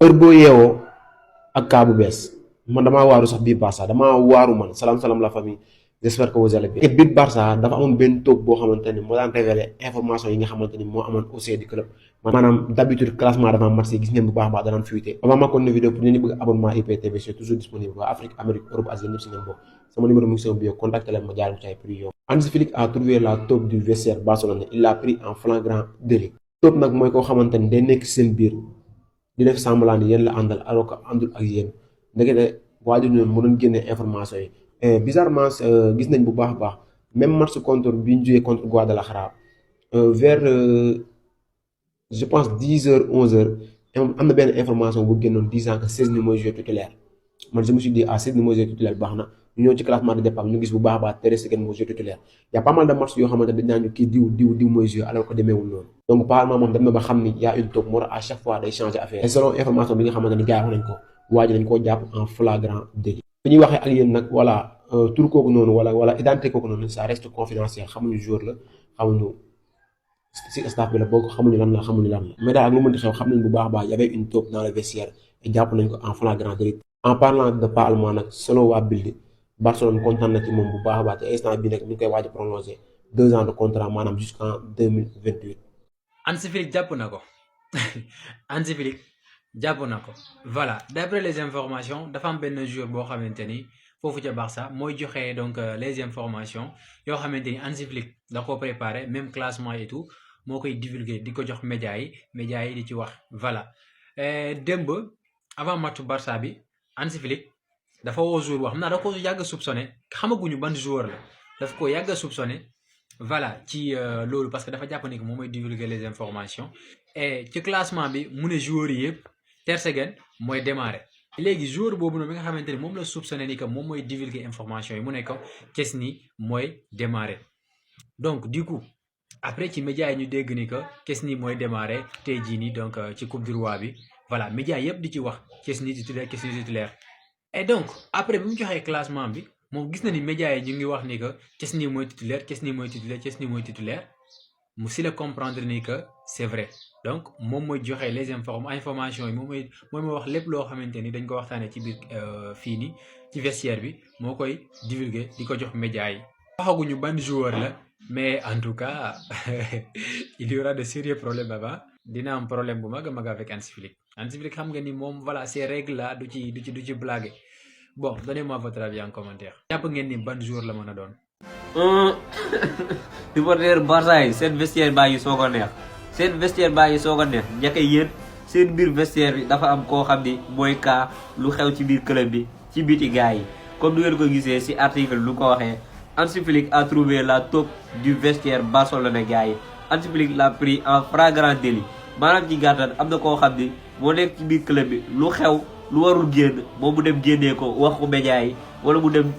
heure boo yeewoo ak kaa bu bees man damaa waaru sax biir Barça damaa waaru man salaam la famille j'espère que vous allez bien. et biir Barça dafa amoon benn toog boo xamante ni moo daan révélé information yi nga xamante ni moo amoon au sein du club maanaam d'habitude classement d'avant match yi gis ngeen bu baax a baax danaan fuité avant ma kon vidéo pour ñu bëgg abonnement IPTV c'est toujours disponible waa Afrique Amérique Europe Asie ñëpp si ngeen bokk sama numéro mu ngi sama bio contacté leen ma jaar ci ay prix yow. Hansi Flick a trouvé la taupe du vestiaire Barcelone il l'a pris en flagrant délit. taupe nag mooy koo xamante ni day nekk seen biir di def semblant ni yéen la àndal alors que àndul ak yéen ndekete waajur ñoom mu doon génne information yi. Bizarrement gis nañ bu baax a baax même match contre bi ñu joué contre Guadalajara vers je pense 10h 11h am na benn information bu génnoon disant que 16 ni mooy joueur titulaire man je me suis dit ah 16 ni mooy joueur titulaire baax na ñu ñëw ci classement de départ ñu gis bu baax a baax Ter Stegen mooy joueur titulaire y a pas mal de matchs yoo xamante dañ naan ñu kii diw mooy joueur alors que demeewul noonu donc apparemment moom dem na ba xam ni y a une taupe moo tax à chaque fois day changer affaire et selon information bi nga xamante ni gars yi wax nañ ko waa ji dañ koo jàpp en flagrant délit. bi ñuy waxee ak yéen nag voilà tur kooku noonu wala identité kooku noonu ça reste confidentiel xamuñu joueur la xamuñu si staff bi la bokk xamuñu lan la mais daal ak lu mën di xew xam nañ bu baax a baax y avait une taupe dans le vestiaire et jàpp nañ ko en flagrant délit. en parlant de pas allemand nag selon waa Bild Barcelone kontaan na ci moom bu baax a baax te instant bi nag ñu ngi koy waaj a prolonger 2 ans de contrat maanaam jusqu'en 2028. Hansi Flick jàpp na ko Hansi Flick jàpp na ko voilà d'après les informations dafa am benn joueur boo xamante ni foofu ca Barça mooy joxe donc les informations yoo xamante ni Hansi Flick da ko préparé même classement et tout moo koy divulguer di ko jox médias yi di ci wax voilà. démb avant match Barça bi Hansi Flick dafa woo joueur boo xam naa da ko yàgg a soupçonné xamaguñu ban joueur la daf ko yàgg a soupçonné voilà ci loolu parce que dafa jàpp ni que moom mooy divulguer les informations et ci classement bi mu ne joueurs yi yëpp Ter Stegen mooy démarrer léegi joueur boobu noonu bi nga xamante ni moom la soupçonné ni que moom mooy divulguer information yi mu ne ko Szczęsny mooy démarrer donc du coup après ci médias yi ñu dégg ni que Szczęsny mooy démarrer tey jii nii donc ci coupe du roi bi voilà médias yëpp di ci wax Szczęsny titulaire et donc après bi mu joxee classement bi moom gis na ni médias yi ñu ngi wax ni que Szczęsny mooy titulaire mu si la comprendre ni que c'est vrai donc moom mooy joxe les informations yi moom mooy wax lépp loo xamante ni dañ ko waxtaanee ci biir fii nii ci vestiaire bi moo koy divulguer di ko jox médias yi. waxaguñu ban joueur la mais en tout cas il y aura de sérieux problèmes là-bas dina am problème bu mag a mag avec Hansi Flick xam nga ni moom voilà ces règles là du ci blague bon donnez-moi votre avis en commentaire. jàpp ngeen ni ban joueur la mën a doon. supporter Barça yi seen vestiaire baa ngi soog a neex njëkk yéen seen biir vestiaire bi dafa am koo xam ni mooy kaa lu xew ci biir club bi ci biti gars yi comme ni ngeen ko gisee si article lu ko waxee Hansi Flick a trouvé la taupe du vestiaire Barcelone gars yi Hansi Flick l'a pris en flagrant délit maanaam ci gàttal am na koo xam ni moo nekk ci biir club bi lu xew lu warul génn moom mu dem génnee ko wax ko médias yi wala mu dem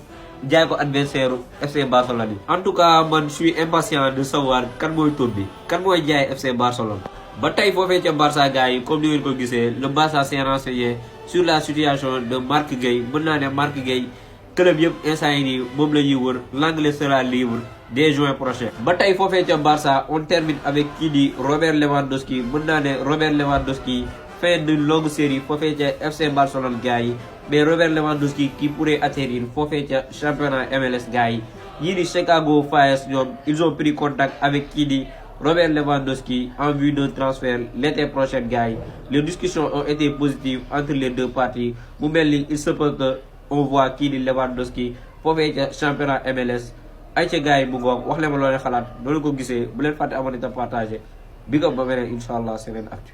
jaay ko adversaire FC Barcelone. en tout cas man je suis impatient de savoir kan mooy taupe bi kan mooy jaay FC Barcelone. ba tey foofee ca Barça gars yi comme ni ngeen ko gisee le Barça s'est renseigné sur la situation de Marc Gueye mën naa ne Marc Gueye club yëpp instant yi nii moom la ñuy wër l'anglais sera libre dès juin prochain. ba tey foofee ca Barça on termine avec kii di Robert Lewandowski mën naa ne Robert Lewandowski fin d'une longue série foofee ca FC Barcelone gars yi. mais Robert Lewandowski qui pourrait atterrir foofee ca championnat MLS gars yi ñii di Chicago Fire ñoom ils ont pris contact avec kii di Robert Lewandowski en vue d'un transfert l'été prochain gars yi les discussions ont été positives entre les deux parties mu mel ni il se peut que on voit kii di Lewandowski foofee ca championnat MLS ay ca gars yi mu ngoog wax leen ma loo leen xalaat loolu ko gisee bu leen fàtte abonné te partagé bi nga ba beneen incha allah Senen Actu.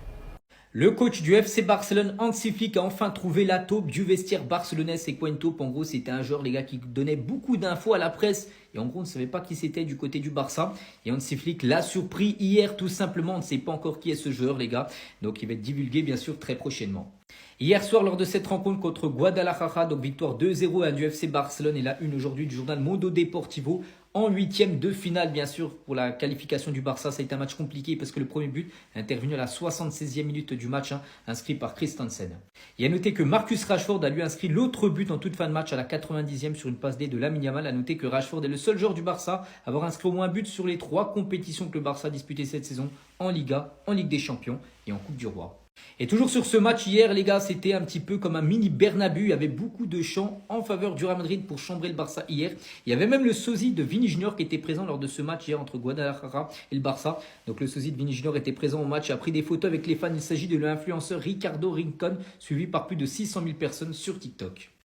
Le coach du FC Barcelone, Hansi Flick, a enfin trouvé la taupe du vestiaire barcelonais. C'est quoi une taupe? En gros, c'était un joueur, les gars, qui donnait beaucoup d'infos à la presse. Et en gros, on ne savait pas qui c'était du côté du Barça. Et Hansi Flick l'a surpris hier, tout simplement. On ne sait pas encore qui est ce joueur, les gars. Donc, il va être divulgué, bien sûr, très prochainement. Hier soir, lors de cette rencontre contre Guadalajara, donc victoire 2-0 du FC Barcelone. Et la une aujourd'hui du journal Mundo Deportivo. En huitième de finale, bien sûr, pour la qualification du Barça. Ça a été un match compliqué parce que le premier but est intervenu à la 76e minute du match, inscrit par Christensen. Et à noter que Marcus Rashford a lui inscrit l'autre but en toute fin de match à la 90e sur une passe D de Lamine Yamal. À noter que Rashford est le seul joueur du Barça à avoir inscrit au moins un but sur les 3 compétitions que le Barça a disputées cette saison en Liga, en Ligue des Champions et en Coupe du Roi. Et toujours sur ce match hier, les gars, c'était un petit peu comme un mini Bernabeu. Il y avait beaucoup de chants en faveur du Real Madrid pour chambrer le Barça hier. Il y avait même le sosie de Vini Junior qui était présent lors de ce match hier entre Guadalajara et le Barça. Donc le sosie de Vini Junior était présent au match et a pris des photos avec les fans. Il s'agit de l'influenceur Ricardo Rincon, suivi par plus de 600 000 personnes sur TikTok.